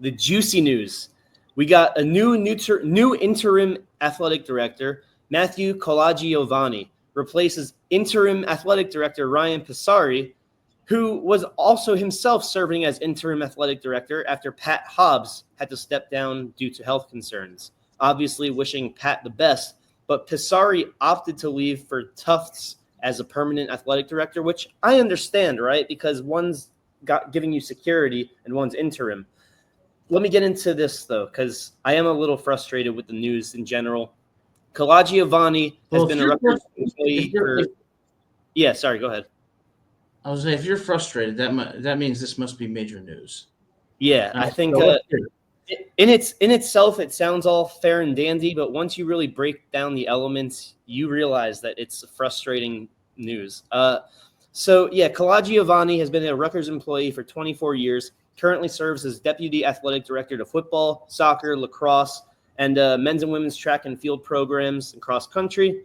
the juicy news. We got a new interim athletic director. Matthew Colagiovanni replaces interim athletic director Ryan Pisari, who was also himself serving as interim athletic director after Pat Hobbs had to step down due to health concerns. Obviously wishing Pat the best, but Pisari opted to leave for Tufts as a permanent athletic director, which I understand, right? Because one's giving you security and one's interim. Let me get into this, though, because I am a little frustrated with the news in general. Colagiovanni has been a Rutgers employee for... Yeah, sorry, go ahead. I was saying, if you're frustrated, that means this must be major news. Yeah, I think in itself, it sounds all fair and dandy, but once you really break down the elements, you realize that it's frustrating news. Colagiovanni has been a Rutgers employee for 24 years, currently serves as deputy athletic director to football, soccer, lacrosse, and men's and women's track and field programs and cross country.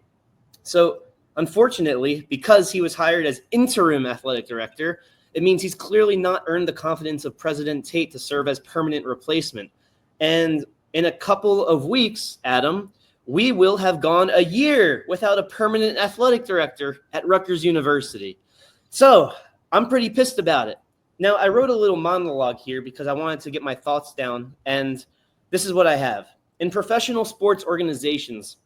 So, unfortunately, because he was hired as interim athletic director, it means he's clearly not earned the confidence of President Tate to serve as permanent replacement. And in a couple of weeks, Adam, we will have gone a year without a permanent athletic director at Rutgers University. So I'm pretty pissed about it. Now, I wrote a little monologue here because I wanted to get my thoughts down, and this is what I have. In professional sports organizations,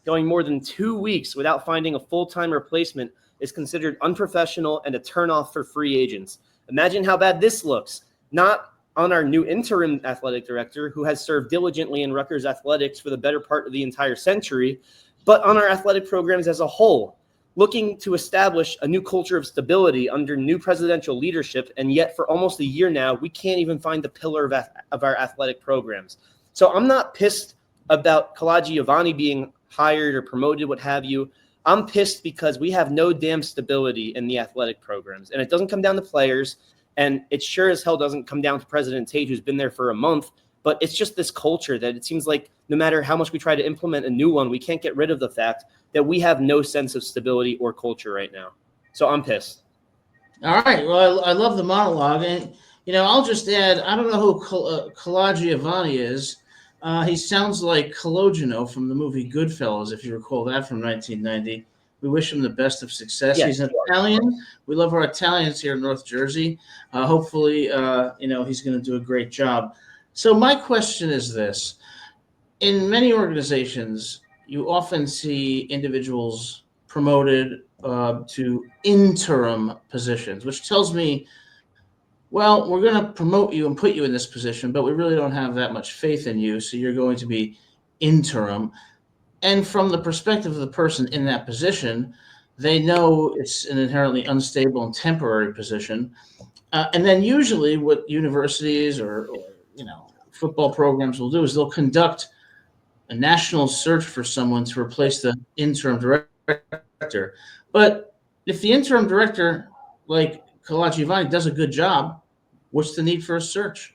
going more than 2 weeks without finding a full-time replacement is considered unprofessional and a turnoff for free agents. Imagine how bad this looks. Not on our new interim athletic director, who has served diligently in Rutgers athletics for the better part of the entire century, but on our athletic programs as a whole, looking to establish a new culture of stability under new presidential leadership, and yet for almost a year now, we can't even find the pillar of our athletic programs. So I'm not pissed about Colagiovanni being hired or promoted, what have you. I'm pissed because we have no damn stability in the athletic programs, and it doesn't come down to players, and it sure as hell doesn't come down to President Tate, who's been there for a month, but it's just this culture that it seems like no matter how much we try to implement a new one, we can't get rid of the fact that we have no sense of stability or culture right now. So I'm pissed. All right. Well, I love the monologue, and I'll just add, I don't know who Colagiovanni is. He sounds like Cologino from the movie Goodfellas, if you recall that from 1990. We wish him the best of success. Yes, he's an Italian. We love our Italians here in North Jersey. Hopefully, he's going to do a great job. So my question is this. In many organizations, you often see individuals promoted to interim positions, which tells me, well, we're going to promote you and put you in this position, but we really don't have that much faith in you, so you're going to be interim. And from the perspective of the person in that position, they know it's an inherently unstable and temporary position. And then usually what universities or football programs will do is they'll conduct a national search for someone to replace the interim director. But if the interim director, like Colagiovanni, does a good job, what's the need for a search?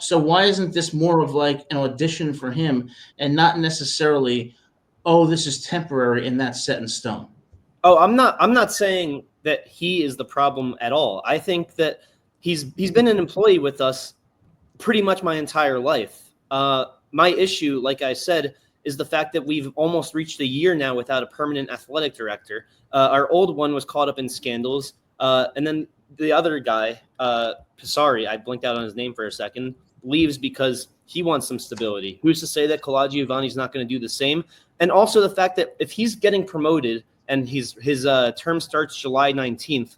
So why isn't this more of like an audition for him and not necessarily, oh, this is temporary and that's set in stone? Oh, I'm not saying that he is the problem at all. I think that he's been an employee with us pretty much my entire life. My issue, like I said, is the fact that we've almost reached a year now without a permanent athletic director. Our old one was caught up in scandals, and then the other guy, Pisari, I blinked out on his name for a second, leaves because he wants some stability. Who's to say that Colagiovanni's not going to do the same? And also the fact that if he's getting promoted and his term starts July 19th,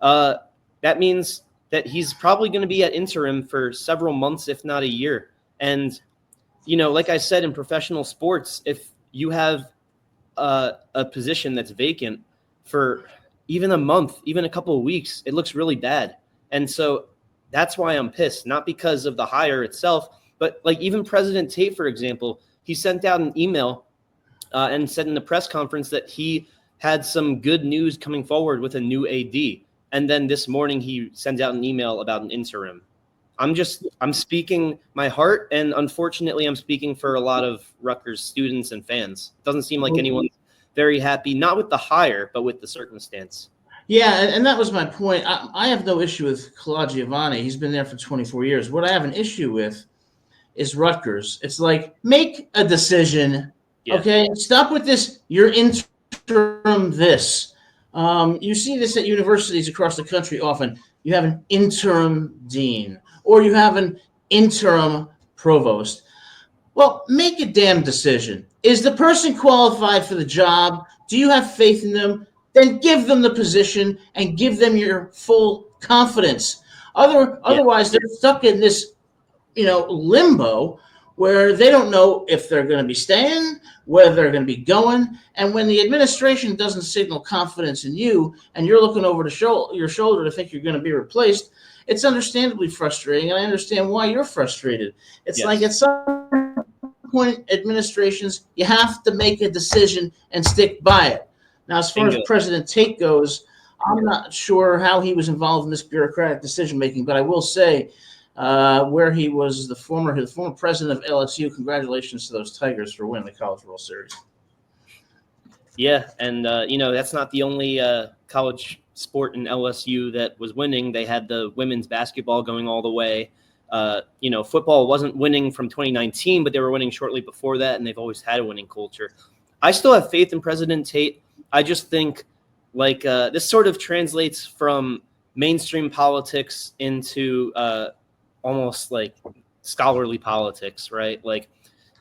that means that he's probably going to be at interim for several months, if not a year. And, like I said, in professional sports, if you have a position that's vacant for even a month, even a couple of weeks, it looks really bad. And so that's why I'm pissed, not because of the hire itself, but like even President Tate, for example, he sent out an email and said in the press conference that he had some good news coming forward with a new AD. And then this morning he sends out an email about an interim. I'm speaking my heart, and unfortunately I'm speaking for a lot of Rutgers students and fans. It doesn't seem like anyone's very happy, not with the hire, but with the circumstance. Yeah, and that was my point. I have no issue with Colagiovanni. He's been there for 24 years. What I have an issue with is Rutgers. It's like, make a decision, Yeah. okay? Stop with this. You're interim this. You see this at universities across the country often. You have an interim dean or you have an interim provost. Well, make a damn decision. Is the person qualified for the job? Do you have faith in them? Then give them the position and give them your full confidence. Yeah. Otherwise, they're stuck in this, limbo where they don't know if they're going to be staying, whether they're going to be going. And when the administration doesn't signal confidence in you and you're looking over your shoulder to think you're going to be replaced, it's understandably frustrating. And I understand why you're frustrated. It's like at some point, administrations, you have to make a decision and stick by it. Now, as far as President Tate goes, I'm not sure how he was involved in this bureaucratic decision making, but I will say, where he was the former president of LSU. Congratulations to those Tigers for winning the College World Series. Yeah, and that's not the only college sport in LSU that was winning. They had the women's basketball going all the way. Football wasn't winning from 2019, but they were winning shortly before that, and they've always had a winning culture. I still have faith in President Tate. I just think this sort of translates from mainstream politics into almost like scholarly politics, right? Like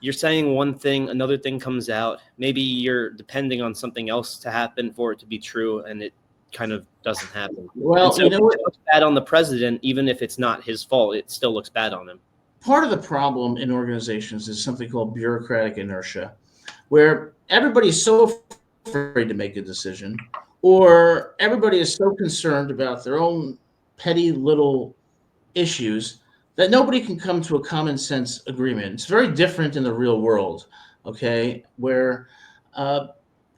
you're saying one thing, another thing comes out. Maybe you're depending on something else to happen for it to be true, and it kind of doesn't happen. Well, so it looks bad on the president, even if it's not his fault. It still looks bad on him. Part of the problem in organizations is something called bureaucratic inertia, where everybody's so afraid to make a decision, or everybody is so concerned about their own petty little issues that nobody can come to a common sense agreement. It's very different in the real world, okay, where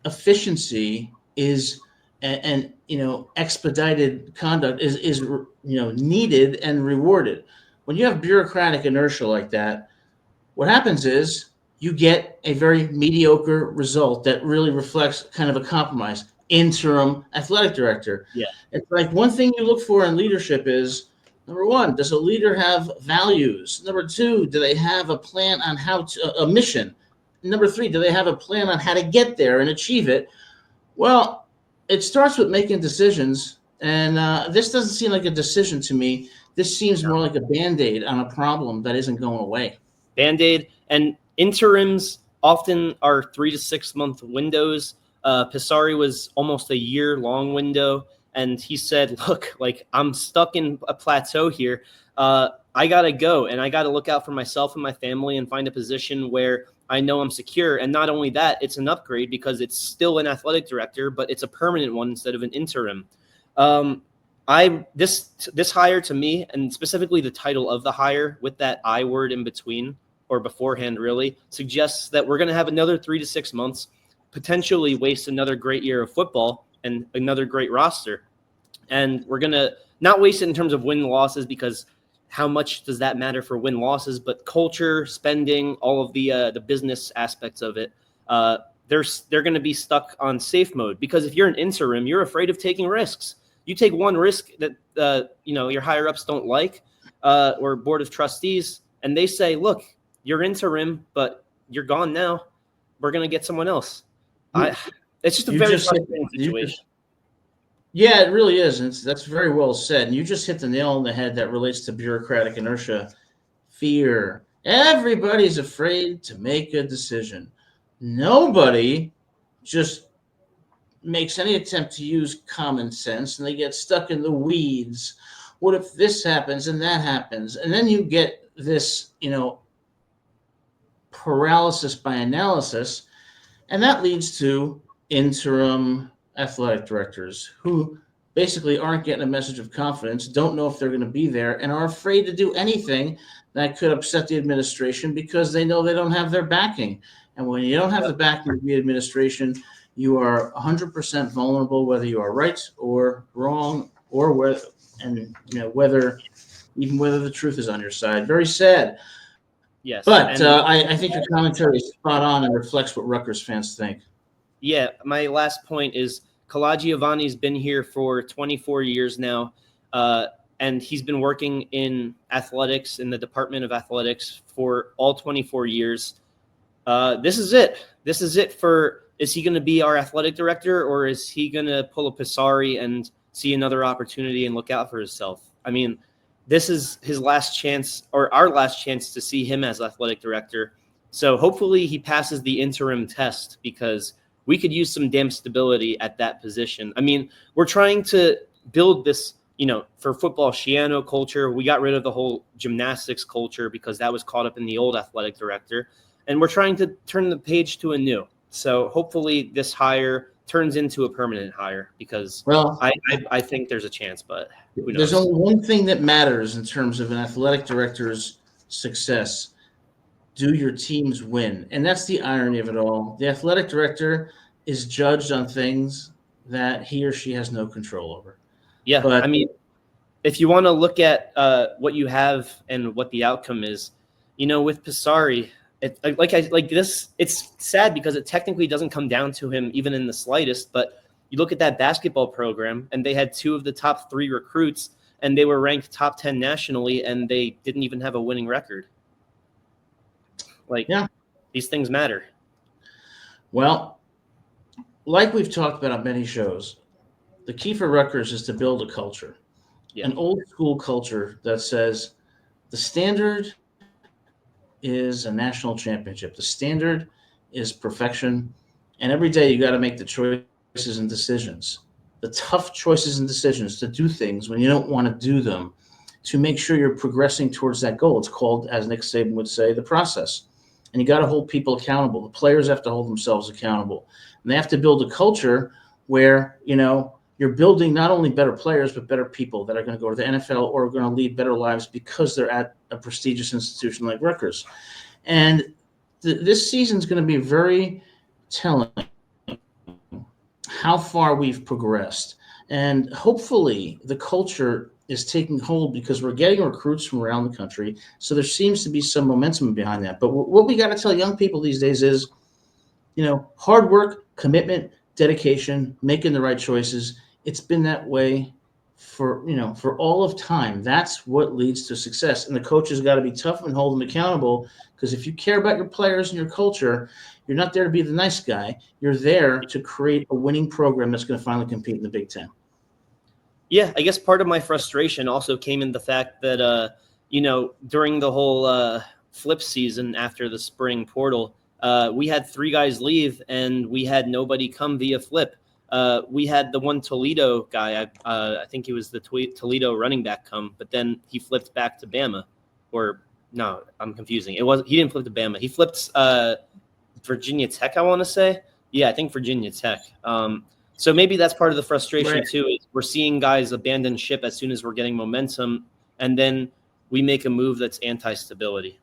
efficiency is and expedited conduct is needed and rewarded. When you have bureaucratic inertia like that, what happens is you get a very mediocre result that really reflects kind of a compromise. Interim athletic director. Yeah. It's like one thing you look for in leadership is, number one, does a leader have values? Number two, do they have a plan on a mission? Number three, do they have a plan on how to get there and achieve it? Well, it starts with making decisions, and this doesn't seem like a decision to me. This seems more like a Band-Aid on a problem that isn't going away. Band-Aid, and interims often are 3 to 6 month windows. Pisari was almost a year-long window. And he said, look, I'm stuck in a plateau here. I got to go, and I got to look out for myself and my family and find a position where I know I'm secure. And not only that, it's an upgrade because it's still an athletic director, but it's a permanent one instead of an interim. This hire to me, and specifically the title of the hire with that I word in between or beforehand really, suggests that we're going to have another 3 to 6 months, potentially waste another great year of football and another great roster. And we're going to not waste it in terms of win losses, because how much does that matter for win losses? But culture, spending, all of the business aspects of it, they're going to be stuck on safe mode, because if you're an interim, you're afraid of taking risks. You take one risk that your higher ups don't like, or board of trustees, and they say, look, you're interim, but you're gone now. We're going to get someone else. It's just a very frustrating situation. Yeah, it really is. And that's very well said. And you just hit the nail on the head that relates to bureaucratic inertia. Fear. Everybody's afraid to make a decision. Nobody just makes any attempt to use common sense, and they get stuck in the weeds. What if this happens and that happens? And then you get this, paralysis by analysis, and that leads to interim athletic directors who basically aren't getting a message of confidence, don't know if they're going to be there, and are afraid to do anything that could upset the administration because they know they don't have their backing. And when you don't have the backing of the administration, you are 100% vulnerable, whether you are right or wrong, or whether the truth is on your side. Very sad. Yes. But I think your commentary is spot on and reflects what Rutgers fans think. Yeah, my last point is Giovanni's been here for 24 years now, and he's been working in athletics, in the Department of Athletics, for all 24 years. This is it. This is it for, is he going to be our athletic director, or is he going to pull a Passari and see another opportunity and look out for himself? I mean, this is his last chance, or our last chance, to see him as athletic director. So hopefully he passes the interim test, because we could use some damn stability at that position. I mean, we're trying to build this, for football, Shiano culture. We got rid of the whole gymnastics culture because that was caught up in the old athletic director. And we're trying to turn the page to a new. So hopefully this hire turns into a permanent hire, because I think there's a chance, but who knows? There's only one thing that matters in terms of an athletic director's success. Do your teams win? And that's the irony of it all. The athletic director is judged on things that he or she has no control over. Yeah, but I mean, if you want to look at what you have and what the outcome is, with Passari, it's sad because it technically doesn't come down to him even in the slightest. But you look at that basketball program, and they had 2 of the top 3 recruits, and they were ranked top 10 nationally, and they didn't even have a winning record. These things matter. Well, like we've talked about on many shows, the key for Rutgers is to build a culture, an old school culture that says the standard is a national championship. The standard is perfection. And every day you got to make the choices and decisions, the tough choices and decisions to do things when you don't want to do them, to make sure you're progressing towards that goal. It's called, as Nick Saban would say, the process. And you got to hold people accountable. The players have to hold themselves accountable. And they have to build a culture where, you're building not only better players, but better people that are going to go to the NFL or are going to lead better lives because they're at a prestigious institution like Rutgers. And this season is going to be very telling how far we've progressed. And hopefully the culture is taking hold, because we're getting recruits from around the country. So there seems to be some momentum behind that. But what we got to tell young people these days is, hard work, commitment, dedication, making the right choices. It's been that way for all of time. That's what leads to success. And the coaches got to be tough and hold them accountable, because if you care about your players and your culture, you're not there to be the nice guy. You're there to create a winning program that's going to finally compete in the Big Ten. Yeah, I guess part of my frustration also came in the fact that, during the whole flip season after the spring portal, we had 3 guys leave, and we had nobody come via flip. We had the one Toledo guy, I think he was the Toledo running back, come, but then he flipped back to Bama. Or no, I'm confusing. He didn't flip to Bama. He flipped Virginia Tech, I want to say. Yeah, I think Virginia Tech. So maybe that's part of the frustration too. Is we're seeing guys abandon ship as soon as we're getting momentum, and then we make a move that's anti-stability.